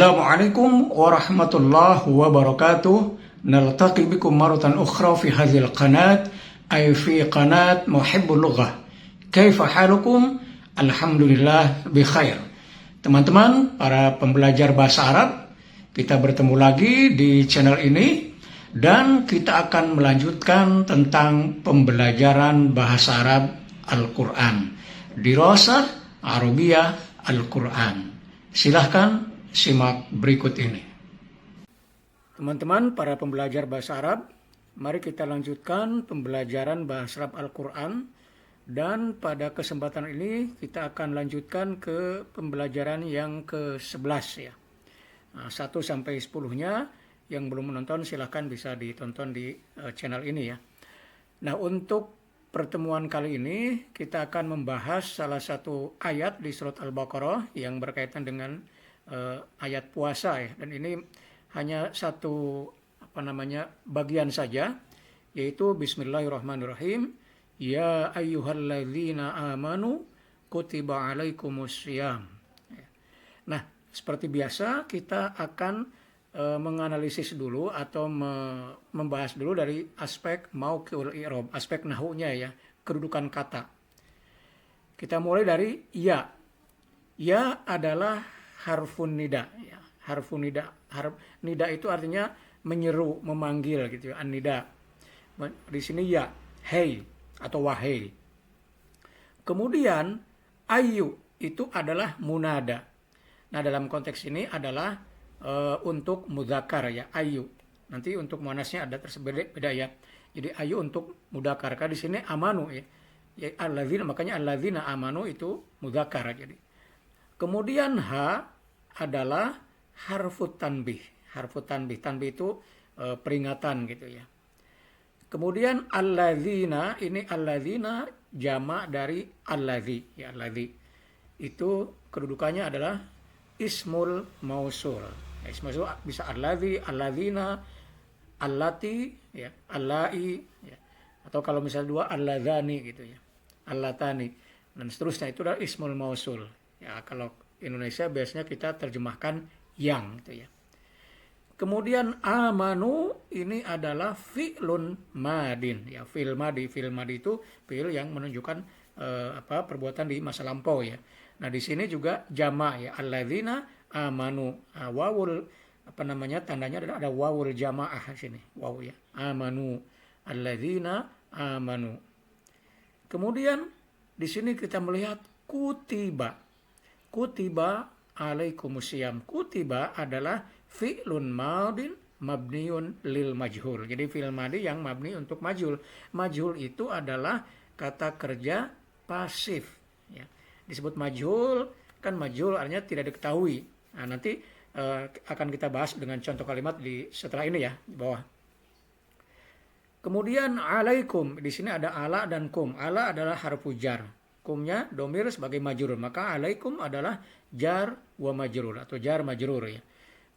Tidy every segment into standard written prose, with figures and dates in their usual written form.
Assalamualaikum warahmatullahi wabarakatuh. Naltaqi bikum maratan ukhra fi hadhil qanat ay fi qanat Muhibbul Lughah. Kaifa halukum? Alhamdulillah bi khair. Teman-teman, para pembelajar bahasa Arab, kita bertemu lagi di channel ini dan kita akan melanjutkan tentang pembelajaran bahasa Arab Al-Qur'an. Dirasah Arabiyah Al-Qur'an. Silahkan simak berikut ini. Teman-teman, para pembelajar bahasa Arab, mari kita lanjutkan pembelajaran bahasa Arab Al-Quran. Dan pada kesempatan ini kita akan lanjutkan ke pembelajaran yang ke-11 ya. Nah, 1 sampai 10-nya yang belum menonton silahkan bisa ditonton di channel ini ya. Nah, untuk pertemuan kali ini kita akan membahas salah satu ayat di surat Al-Baqarah yang berkaitan dengan ayat puasa ya, dan ini hanya satu bagian saja, yaitu Bismillahirrahmanirrahim. Ya ayyuhalladzina amanu kutiba alaikumussyam. Nah, seperti biasa kita akan menganalisis dulu atau membahas dulu dari aspek mauqi'ul i'rab, aspek nahunya ya, kedudukan kata. Kita mulai dari ya. Ya adalah harfun nida ya. Harfun nida. Nida itu artinya menyeru, memanggil gitu ya, an-nida. Di sini ya, hey atau wahai. Kemudian ayu itu adalah munada. Nah, dalam konteks ini adalah untuk mudzakkar ya, ayu. Nanti untuk muannasnya ada beda ya. Jadi ayu untuk mudzakkar. Karena di sini amanu ya. Ya alladzina, makanya alladzina amanu itu mudzakkar jadi. Kemudian ha adalah harfut tanbih. Harfut tanbih. Tanbih itu peringatan gitu ya. Kemudian alladzina, ini alladzina jamak dari alladzi ya, alladzi. Itu kedudukannya adalah ismul mausul. Ya, ismul mausul bisa alladzi, alladzina, allati ya, allai ya. Atau kalau misalnya dua alladzani gitu ya. Allatani dan seterusnya, itu adalah ismul mausul. Ya, kalau Indonesia biasanya kita terjemahkan yang gitu ya. Kemudian amanu ini adalah fi'lun madin ya, fi'il madi. Fi'il madi itu fi'il yang menunjukkan perbuatan di masa lampau ya. Nah, di sini juga jama' ya, alladzina amanu. Wawul tandanya adalah ada wawul jamaah di sini. Waw ya. Amanu, alladzina amanu. Kemudian di sini kita melihat kutiba. Kutiba alaikumussyam. Kutiba adalah fi'lun madin mabniun lil majhul. Jadi fi'il madi yang mabni untuk majhul. Majhul itu adalah kata kerja pasif ya. Disebut majhul, kan majhul artinya tidak diketahui. Nah, nanti akan kita bahas dengan contoh kalimat di setelah ini ya, di bawah. Kemudian alaikum, di sini ada ala dan kum. Ala adalah harfu jar. Kumnya domir sebagai majrur, maka alaikum adalah jar wa majrur atau jar majrur ya.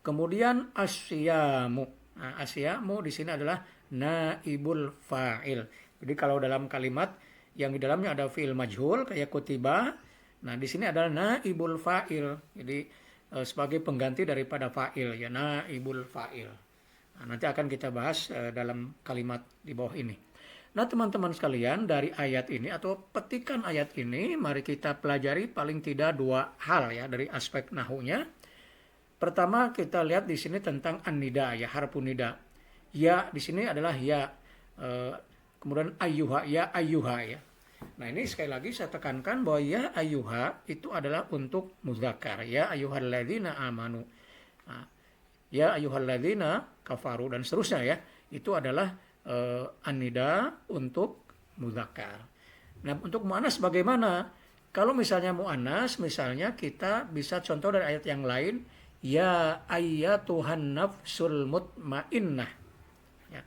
Kemudian asyamu. Nah, asyamu di sini adalah naibul fa'il. Jadi kalau dalam kalimat yang di dalamnya ada fi'il majhul kayak kutiba, nah di sini adalah naibul fa'il. Jadi sebagai pengganti daripada fa'il ya, naibul fa'il. Nah, nanti akan kita bahas dalam kalimat di bawah ini. Nah, teman-teman sekalian, dari ayat ini atau petikan ayat ini, mari kita pelajari paling tidak 2 hal ya dari aspek nahunya. Pertama, kita lihat di sini tentang an-nida ya, harfun nida. Ya di sini adalah ya. Kemudian ayyuha, ya ayyuha ya. Nah, ini sekali lagi saya tekankan bahwa ya ayyuha itu adalah untuk mudzakkar. Ya ayyuhalladzina amanu. Nah, ya ayyuhalladzina kafaru dan seterusnya ya. Itu adalah an-nida untuk mudzakkar. Nah, untuk muannas bagaimana? Kalau misalnya muannas, misalnya kita bisa contoh dari ayat yang lain, ya ayyatuhan nafsul mutmainnah. Ya.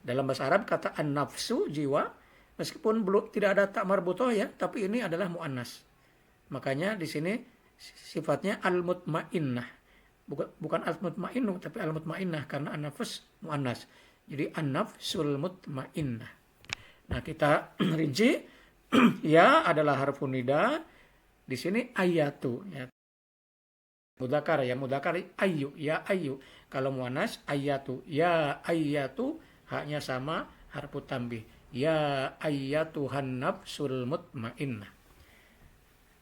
Dalam bahasa Arab kata an-nafsu jiwa, meskipun belum tidak ada tak marbutoh ya, tapi ini adalah muannas. Makanya di sini sifatnya al-mutmainnah. Bukan al-mutmainnu tapi al-mutmainnah karena an-nafs muannas. Jadi an-nafsul mutmainnah. Nah, kita rinci ya adalah harfun nida. Di sini ayatu ya. Mudzakkar ya, mudzakkar ayu, ya ayu. Kalau muannas ayatu, ya ayatu, haknya sama harfu tanbih. Ya ayyatuhan nafsul mutmainnah.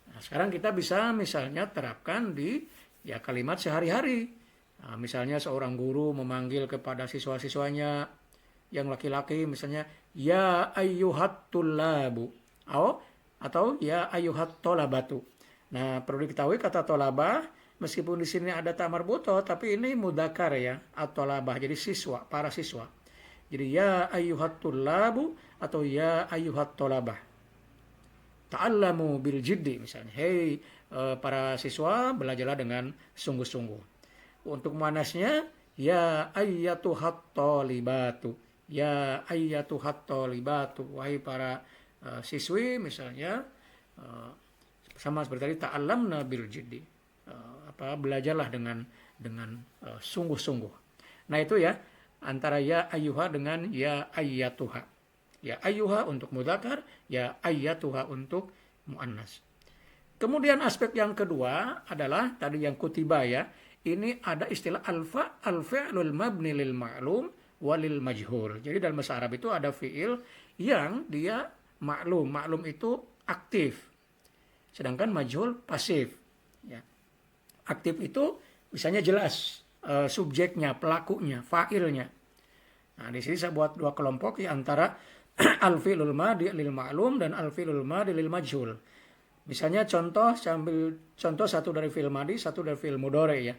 Nah, sekarang kita bisa misalnya terapkan di ya kalimat sehari-hari. Nah, misalnya seorang guru memanggil kepada siswa-siswanya yang laki-laki misalnya ya ayyuhat tullabu atau ya ayyuhat tolabatu. Nah, perlu diketahui kata tolabah meskipun di sini ada ta marbutoh tapi ini mudzakkar ya, at-tolabah jadi siswa, para siswa. Jadi ya ayyuhat tullabu atau ya ayyuhat tolabah. Ta'allamu bil jiddi misalnya. Hei para siswa belajarlah dengan sungguh-sungguh. Untuk muannasnya ya ayyatuhat tolibatu. Ya ayyatuhat tolibatu. Wahai para siswi misalnya sama seperti tadi ta'allamna bil jiddi. Belajarlah dengan sungguh-sungguh. Nah itu ya antara ya ayyuha dengan ya ayyatuha. Ya ayyuha untuk mudzakkar, ya ayyatuha untuk muannas. Kemudian aspek yang kedua adalah tadi yang kutiba ya. Ini ada istilah al-fi'lul mabni lil ma'lum walil majhul. Jadi dalam bahasa Arab itu ada fi'il yang dia maklum. Maklum itu aktif. Sedangkan majhul pasif. Ya. Aktif itu misalnya jelas subjeknya, pelakunya, fa'ilnya. Nah, di sini saya buat dua kelompok ya antara al-fi'lul madi lil ma'lum dan al-fi'lul madi lil majhul. Misalnya contoh satu dari fi'il madi, satu dari fi'il mudhari ya.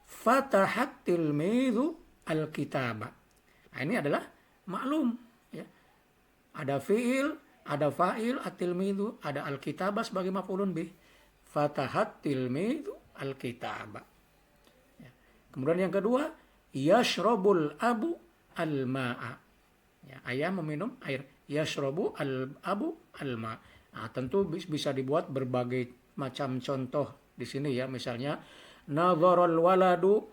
Fatahat tilmidhu al-kitaba. Nah, ini adalah maklum ya. Ada fi'il, ada fa'il, at-tilmidhu, ada al-kitaba sebagai maf'ulun bih. Fatahat tilmidhu al-kitaba. Kemudian yang kedua, yashrabul abu al-ma'a. Ya, ayah meminum air. Yashrabu al-abu al-ma'. Nah, tentu bisa dibuat berbagai macam contoh di sini ya. Misalnya, nadharal waladu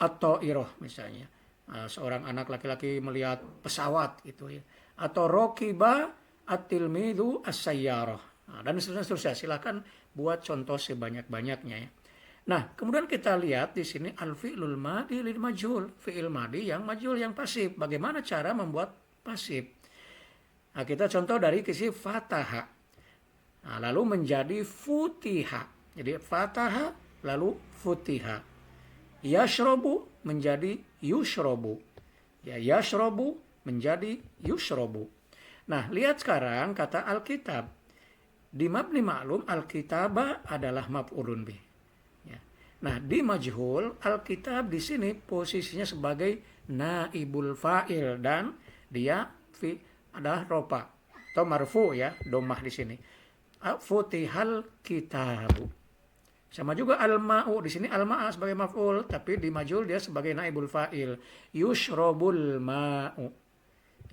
at-ta'iroh misalnya. Nah, seorang anak laki-laki melihat pesawat gitu ya. Atau rokiba at-tilmidhu as-sayyarah. Nah, dan seterusnya. Silakan buat contoh sebanyak-banyaknya ya. Nah, kemudian kita lihat di sini al-fi'lul madi lil majhul, fi'il madi yang majhul yang pasif. Bagaimana cara membuat pasif? Nah, kita contoh dari kisi fataha. Nah, lalu menjadi futiha. Jadi fataha lalu futiha. Yashrobu menjadi yushrobu. Ya, yashrobu menjadi yushrobu. Nah, lihat sekarang kata alkitab. Di mabni ma'lum al-kitaba adalah maf'ulun bih. Nah, di majhul al-kitab di sini posisinya sebagai naibul fa'il dan dia adalah ropa atau marfu ya, domah di sini. Futihal kitabu. Sama juga al-ma'u di sini al-ma'a sebagai maf'ul tapi di majhul dia sebagai naibul fa'il. Yushrabul ma'u.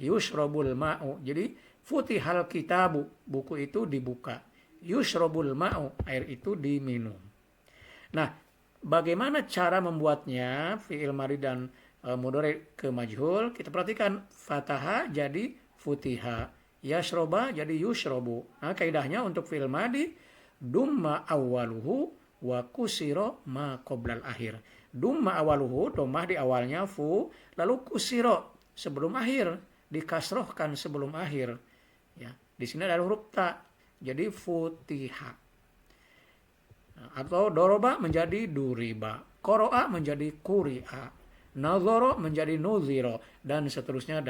Yushrabul ma'u. Jadi futihal kitabu, buku itu dibuka. Yushrabul ma'u, air itu diminum. Nah, bagaimana cara membuatnya fi'il madi dan mudhari ke majhul? Kita perhatikan fataha jadi futiha, yashroba jadi yushrobu. Nah, kaidahnya untuk fi'il madi dumma awaluhu wa kusiro ma qoblal akhir. Dumma awaluhu, domah di awalnya fu, lalu kusiro sebelum akhir, dikasrohkan sebelum akhir. Ya, di sini ada huruf ta, jadi futiha. Atau doroba menjadi duriba, koro'a menjadi kuri'a, nazoro menjadi nuziro, dan seterusnya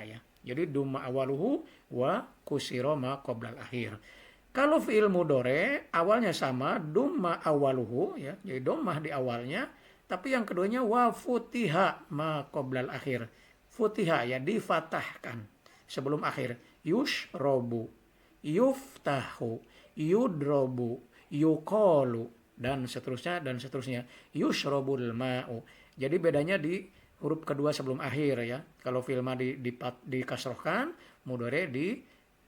ya. Jadi dumma awaluhu wa kusiro ma qoblal akhir. Kalau fi'il mudhari awalnya sama, dumma awaluhu ya, jadi domah di awalnya, tapi yang keduanya wa futiha ma qoblal akhir. Futiha ya difatahkan sebelum akhir. Yushrobu, yuftahu, yudrobu, yuqalu dan seterusnya. Yushrabul ma'u. Jadi bedanya di huruf kedua sebelum akhir ya. Kalau fi'il madi dikasrohkan, mudhari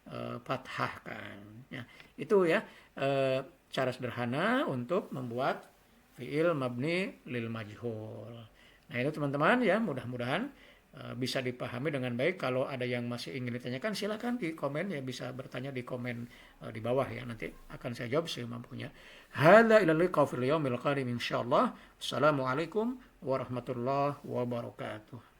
difathahkan. Ya, itu ya cara sederhana untuk membuat fi'il mabni lil majhul. Nah, itu teman-teman ya, mudah-mudahan bisa dipahami dengan baik. Kalau ada yang masih ingin ditanyakan, silakan di komen ya, bisa bertanya di komen di bawah ya. Nanti akan saya jawab semampunya. Hadza ila liqa fil yaumil qadim insyaallah. Assalamualaikum warahmatullahi wabarakatuh.